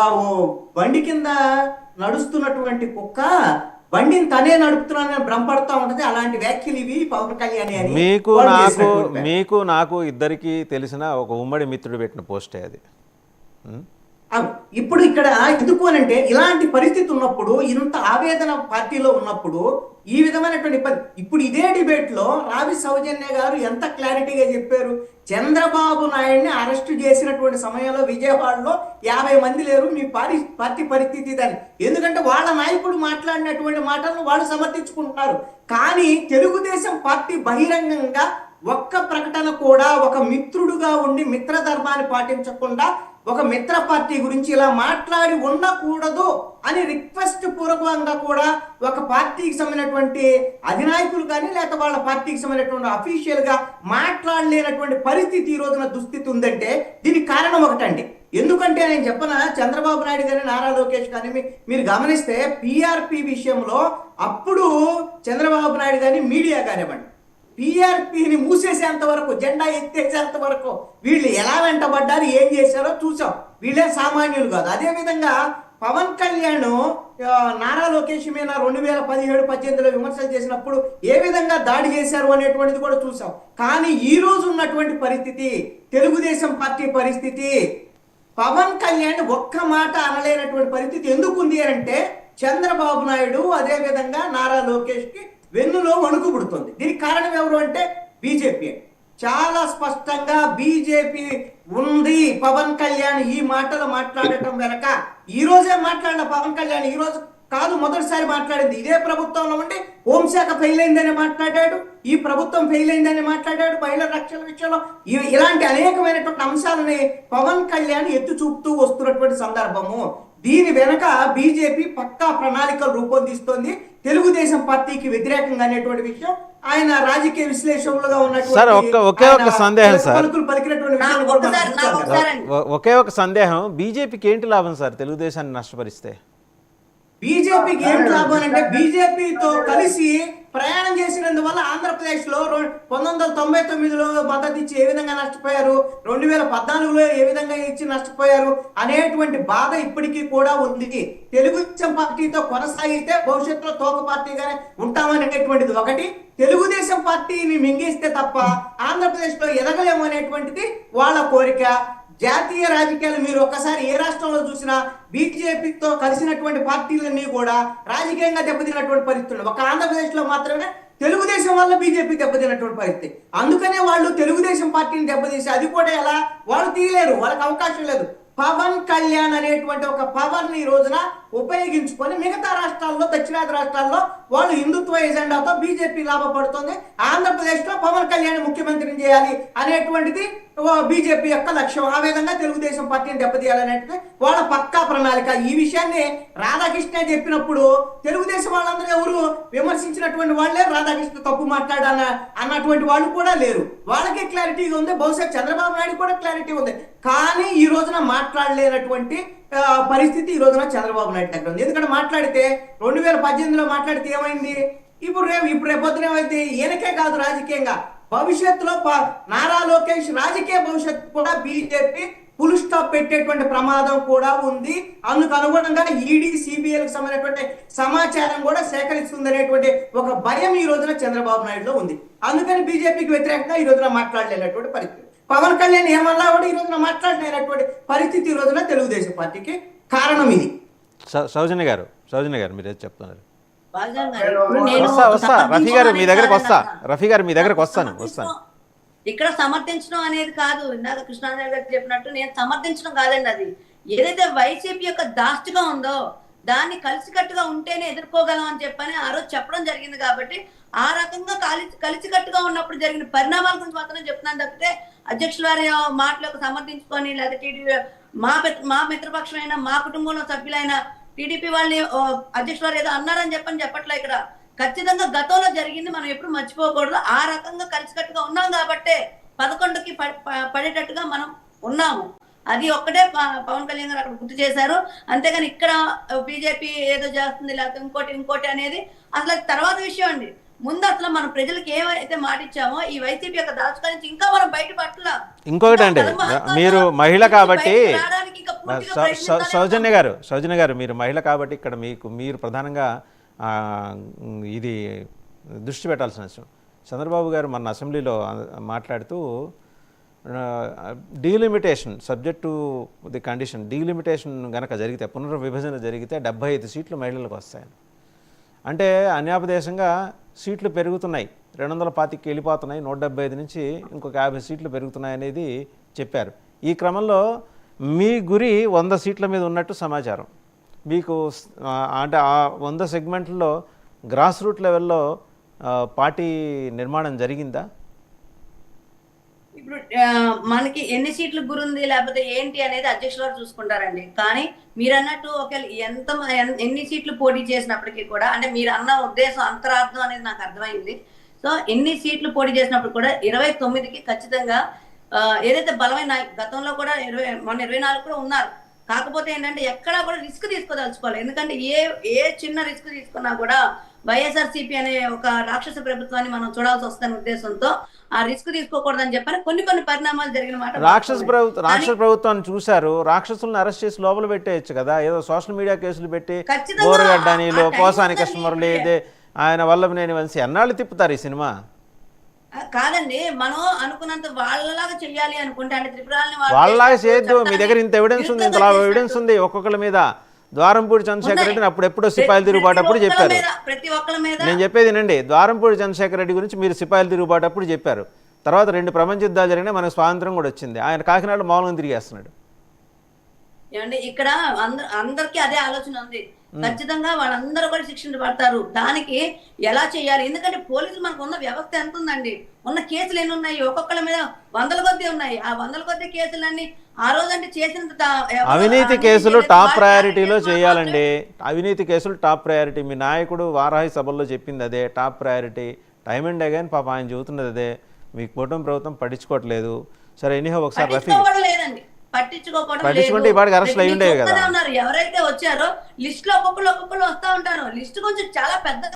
ఓ బండి కింద నడుస్తున్నటువంటి కుక్క బండిని తనే నడుపుతున్నానని భ్రమపడతా ఉంటది. అలాంటి వ్యాఖ్యలు ఇవి పవన్ కళ్యాణ్ అని మీకు వాళ్ళు నాకు చేసినటువంటి మీకు నాకు ఇద్దరికి తెలిసిన ఒక ఉమ్మడి మిత్రుడు పెట్టిన పోస్టే అది. ఇప్పుడు ఇక్కడ ఎందుకు అనంటే ఇలాంటి పరిస్థితి ఉన్నప్పుడు, ఇంత ఆవేదన పార్టీలో ఉన్నప్పుడు ఈ విధమైనటువంటి ఇప్పుడు ఇదే డిబేట్ లో రావి సౌజన్య గారు ఎంత క్లారిటీగా చెప్పారు. చంద్రబాబు నాయుడిని అరెస్ట్ చేసినటువంటి సమయంలో విజయవాడలో 50 మంది లేరు, మీ పార్టీ పరిస్థితి దాని. ఎందుకంటే వాళ్ళ నాయకుడు మాట్లాడినటువంటి మాటలను వాళ్ళు సమర్థించుకుంటున్నారు. కానీ తెలుగుదేశం పార్టీ బహిరంగంగా ఒక్క ప్రకటన కూడా ఒక మిత్రుడుగా ఉండి మిత్రధర్మాన్ని పాటించకుండా ఒక మిత్ర పార్టీ గురించి ఇలా మాట్లాడి ఉండకూడదు అని రిక్వెస్ట్ పూర్వకంగా కూడా ఒక పార్టీకి సంబంధించినటువంటి అధినాయకులు కానీ లేక వాళ్ళ పార్టీకి సంబంధించినటువంటి అఫీషియల్ గా మాట్లాడలేనటువంటి పరిస్థితి ఈ రోజున దుస్థితి ఉందంటే దీనికి కారణం ఒకటండి. ఎందుకంటే నేను చెప్పనా, చంద్రబాబు నాయుడు కానీ నారా లోకేష్ కానీ మీరు గమనిస్తే పిఆర్పి విషయంలో అప్పుడు చంద్రబాబు నాయుడు కానీ మీడియా కానివ్వండి పిఆర్పిని మూసేసేంత వరకు, జెండా ఎత్తేసేంత వరకు వీళ్ళు ఎలా వెంటబడ్డారు, ఏం చేశారో చూసాం. వీళ్ళే సామాన్యులు కాదు. అదేవిధంగా పవన్ కళ్యాణ్ నారా లోకేష్ మీద 2017-18లో విమర్శలు చేసినప్పుడు ఏ విధంగా దాడి చేశారు అనేటువంటిది కూడా చూసాం. కానీ ఈ రోజు ఉన్నటువంటి పరిస్థితి, తెలుగుదేశం పార్టీ పరిస్థితి, పవన్ కళ్యాణ్ ఒక్క మాట అనలేనటువంటి పరిస్థితి ఎందుకు ఉంది అంటే చంద్రబాబు నాయుడు అదేవిధంగా నారా లోకేష్ కి వెన్నులో వణుకు పుడుతుంది. దీనికి కారణం ఎవరు అంటే బీజేపీ. చాలా స్పష్టంగా బీజేపీ ఉంది. పవన్ కళ్యాణ్ ఈ మాటలు మాట్లాడటం వెనక ఈ రోజే మాట్లాడిన పవన్ కళ్యాణ్ ఈ రోజు కాదు మొదటిసారి మాట్లాడింది. ఇదే ప్రభుత్వంలో ఉండి హోంశాఖ ఫెయిల్ అయిందని మాట్లాడాడు, ఈ ప్రభుత్వం ఫెయిల్ అయిందని మాట్లాడాడు, మహిళల రక్షణ విషయంలో ఇలాంటి అనేకమైనటువంటి అంశాలని పవన్ కళ్యాణ్ ఎత్తు చూపుతూ వస్తున్నటువంటి సందర్భము. దీని వెనక బీజేపీ పక్కా ప్రణాళికలు రూపొందిస్తోంది తెలుగుదేశం పార్టీకి వ్యతిరేకంగా అనేటువంటి విషయం ఆయన రాజకీయ విశ్లేషకులుగా ఉన్నటువంటి ఒకే ఒక సందేహం సార్, ఒకే ఒక సందేహం, బీజేపీకి ఏంటి లాభం సార్ తెలుగుదేశాన్ని నష్టపరిస్తే? బీజేపీకి ఏంటి లాభం అంటే బీజేపీతో కలిసి ప్రయాణం చేసినందువల్ల ఆంధ్రప్రదేశ్ లో 1999లో మద్దతు ఇచ్చి ఏ విధంగా నష్టపోయారు, 2014లో ఏ విధంగా ఇచ్చి నష్టపోయారు అనేటువంటి బాధ ఇప్పటికీ కూడా ఉంది. తెలుగుదేశం పార్టీతో కొనసాగితే భవిష్యత్తులో తోక పార్టీగానే ఉంటామనేటువంటిది ఒకటి, తెలుగుదేశం పార్టీని మింగేస్తే తప్ప ఆంధ్రప్రదేశ్ లో ఎదగలేము అనేటువంటిది వాళ్ళ కోరిక. జాతీయ రాజకీయాలు మీరు ఒక్కసారి ఏ రాష్ట్రంలో చూసినా బీజేపీతో కలిసినటువంటి పార్టీలన్నీ కూడా రాజకీయంగా దెబ్బతిన్నటువంటి పరిస్థితి. ఒక ఆంధ్రప్రదేశ్ లో మాత్రమే తెలుగుదేశం వల్ల బీజేపీ దెబ్బతిన్నటువంటి పరిస్థితి. అందుకనే వాళ్ళు తెలుగుదేశం పార్టీని దెబ్బతీసి అది కూడా ఎలా వాళ్ళు తీయలేరు, వాళ్ళకి అవకాశం లేదు. పవన్ కళ్యాణ్ అనేటువంటి ఒక పవర్ ని ఈ రోజున ఉపయోగించుకొని మిగతా రాష్ట్రాల్లో, దక్షిణాది రాష్ట్రాల్లో వాళ్ళు హిందుత్వ ఎజెండాతో బీజేపీ లాభపడుతుంది. ఆంధ్రప్రదేశ్ లో పవన్ కళ్యాణ్ ముఖ్యమంత్రిని చేయాలి అనేటువంటిది బీజేపీ యొక్క లక్ష్యం. ఆ విధంగా తెలుగుదేశం పార్టీని దెబ్బతీయాలనేది వాళ్ళ పక్కా ప్రణాళిక. ఈ విషయాన్ని రాధాకృష్ణ చెప్పినప్పుడు తెలుగుదేశం వాళ్ళందరూ ఎవరు విమర్శించినటువంటి వాళ్ళే, రాధాకృష్ణ తప్పు అన్నటువంటి వాళ్ళు కూడా లేరు. వాళ్ళకి క్లారిటీగా ఉంది, బహుశా చంద్రబాబు నాయుడు కూడా క్లారిటీ ఉంది. కానీ ఈ రోజున మాట్లాడలేనటువంటి పరిస్థితి ఈ రోజున చంద్రబాబు నాయుడు దగ్గర ఉంది. ఎందుకంటే మాట్లాడితే 2018లో మాట్లాడితే ఏమైంది, ఇప్పుడు రేపొద్దున ఏమైంది, ఈయనకే కాదు రాజకీయంగా భవిష్యత్తులో నారా లోకేష్ రాజకీయ భవిష్యత్తు కూడా బీజేపీ ఫుల్ స్టాప్ పెట్టేటువంటి ప్రమాదం కూడా ఉంది. అందుకు అనుగుణంగా ఈడీ సిబిఐలకు సంబంధించినటువంటి సమాచారం కూడా సేకరిస్తుంది అనేటువంటి ఒక భయం ఈ రోజున చంద్రబాబు నాయుడులో ఉంది. అందుకని బీజేపీకి వ్యతిరేకంగా ఈ రోజున మాట్లాడలేనటువంటి పరిస్థితి. పవన్ కళ్యాణ్ ఏమన్నా కూడా ఈ రోజున మాట్లాడలేనటువంటి పరిస్థితి ఈ రోజున తెలుగుదేశం పార్టీకి కారణం ఇది. సౌజన్య గారు మీరేది చెప్తున్నారు? రఫీ గారు మీ దగ్గరకు వస్తాను. ఇక్కడ సమర్థించడం అనేది కాదు, ఇందాక కృష్ణారావు గారు చెప్పినట్టు నేను సమర్థించడం కాదండి. అది ఏదైతే వైసీపీ యొక్క దాష్టిగా ఉందో దాన్ని కలిసికట్టుగా ఉంటేనే ఎదుర్కోగలం అని చెప్పని ఆ రోజు చెప్పడం జరిగింది. కాబట్టి ఆ రకంగా కలిసికట్టుగా ఉన్నప్పుడు జరిగిన పరిణామాల గురించి మాత్రం చెప్తున్నాను తప్పితే అధ్యక్షుల వారి మాటలకు సమర్థించుకొని లేదా టీడీపీ మా మిత్రపక్షమైన మా కుటుంబంలో సభ్యులైన టీడీపీ వాళ్ళని అధ్యక్షుల వారు ఏదో అన్నారని చెప్పట్లే. ఇక్కడ ఖచ్చితంగా గతంలో జరిగింది మనం ఎప్పుడు మర్చిపోకూడదు. ఆ రకంగా కలిసికట్టుగా ఉన్నాం కాబట్టే 11కి పడేటట్టుగా మనం ఉన్నాము. అది ఒక్కటే పవన్ కళ్యాణ్ గారు అక్కడ గుర్తు చేశారు. అంతేగాని ఇక్కడ బీజేపీ ఏదో చేస్తుంది లేకపోతే ఇంకోటి అనేది అసలు తర్వాత విషయం అండి. ముందు అసలు మనం ప్రజలకు ఏమైతే మాట ఇచ్చామో ఈ వైసీపీ యొక్క దాచుక నుంచి ఇంకా మనం బయట పట్ల ఇంకొకటి అండి, మీరు మహిళ కాబట్టి సౌజన్య గారు మీరు మహిళ కాబట్టి ఇక్కడ మీరు ప్రధానంగా ఇది దృష్టి పెట్టాల్సిన విషయం. చంద్రబాబు గారు మన అసెంబ్లీలో మాట్లాడుతూ delimitation subject to the condition, delimitation కనుక జరిగితే, పునర్విభజన జరిగితే 75 సీట్లు మహిళలకు వస్తాయని. అంటే అన్యాపదేశంగా సీట్లు పెరుగుతున్నాయి, 225కి వెళ్ళిపోతున్నాయి, 175 నుంచి ఇంకొక 50 సీట్లు పెరుగుతున్నాయి అనేది చెప్పారు. ఈ క్రమంలో మీ గురి 100 సీట్ల మీద ఉన్నట్టు సమాచారం. మీకు అంటే ఆ 100 సెగ్మెంట్లలో గ్రాస్ రూట్ లెవెల్లో పార్టీ నిర్మాణం జరిగిందా? ఇప్పుడు మనకి ఎన్ని సీట్లు గురుంది లేకపోతే ఏంటి అనేది అధ్యక్షుల వారు చూసుకుంటారండి. కానీ మీరు అన్నట్టు ఒకవేళ ఎన్ని సీట్లు పోటీ చేసినప్పటికీ కూడా, అంటే మీరు అన్న ఉద్దేశం అంతరార్థం అనేది నాకు అర్థమైంది. సో ఎన్ని సీట్లు పోటీ చేసినప్పుడు కూడా 29కి ఖచ్చితంగా ఏదైతే బలమైన గతంలో కూడా మొన్న 24 కూడా ఉన్నారు. కాకపోతే ఏంటంటే ఎక్కడా కూడా రిస్క్ తీసుకోదలుచుకోవాలి. ఎందుకంటే ఏ చిన్న రిస్క్ తీసుకున్నా కూడా వైఎస్ఆర్సీపీ అనే ఒక రాక్షస ప్రభుత్వాన్ని మనం చూడాల్సి వస్తున్న ఉద్దేశంతో ఆ రిస్క్ తీసుకోకూడదని చెప్పని కొన్ని పరిణామాలు జరిగిన మాట. రాక్షస ప్రభుత్వాన్ని చూశారు, రాక్షసులను అరెస్ట్ చేసి లోపల పెట్టేయచ్చు కదా, ఏదో సోషల్ మీడియా కేసులు పెట్టి బోరగడ్డనిలో పోసాని కృష్ణమురళి ఆయన వల్లభనేని వంశీ ఎన్నాళ్ళు తిప్పుతారు ఈ సినిమా? కాదండి, మనం అనుకున్నంత వాళ్ళలాగా చెయ్యాలి అనుకుంటే, అంటే త్రిపురాలని వాళ్ళలాగా చేయొద్దు. మీ దగ్గర ఇంత ఎవిడెన్స్ ఉంది, ఇంత ఎవిడెన్స్ ఉంది ఒక్కొక్కరి మీద. ద్వారంపూడి చంద్రశేఖర్ రెడ్డిని అప్పుడెప్పుడో సిపాయిల తిరుగుబాటు అప్పుడు చెప్పారు. ప్రతి ఒక్కరి మీద నేను చెప్పేది నండి, ద్వారంపూడి చంద్రశేఖర్ రెడ్డి గురించి మీరు సిపాయిల తిరుగుబాటు అప్పుడు చెప్పారు. తర్వాత 2 ప్రపంచ యుద్ధాలు జరిగినా మనకు స్వాతంత్రం కూడా వచ్చింది. ఆయన కాకినాడలో మౌనంగా తిరిగేస్తున్నాడు. ఏమండి ఇక్కడ అందరికీ అదే ఆలోచన ఉంది. ఖచ్చితంగా వాళ్ళందరూ కూడా శిక్షణ పడతారు. దానికి ఎలా చేయాలి? ఎందుకంటే పోలీసులు మనకు ఉన్న వ్యవస్థ ఎంత ఉందండి, ఉన్న కేసులు ఎన్ని ఉన్నాయి, ఒక్కొక్కరి మీద 100ల కొద్దీ ఉన్నాయి. ఆ 100ల కొద్దీ కేసులన్నీ ఆ రోజంటే చేసిన అవినీతి కేసులు టాప్ ప్రయారిటీలో చేయాలండి. అవినీతి కేసులు టాప్ ప్రయారిటీ. మీ నాయకుడు వారాహి సభల్లో చెప్పింది అదే, top priority. Time and again పాప ఆయన చెబుతున్నది అదే. మీ కుటుంబ ప్రభుత్వం పట్టించుకోవట్లేదు. సరే ఎనీహో ఒకసారి లేదండి, పట్టించుకుంటే ఈ పాటికి అరెస్టులు అయి ఉండేవి కదా. ఎవరైతే వచ్చారో లిస్ట్ లో ఒక్కొక్కరు వస్తా ఉంటారు. లిస్ట్ కొంచెం చాలా పెద్ద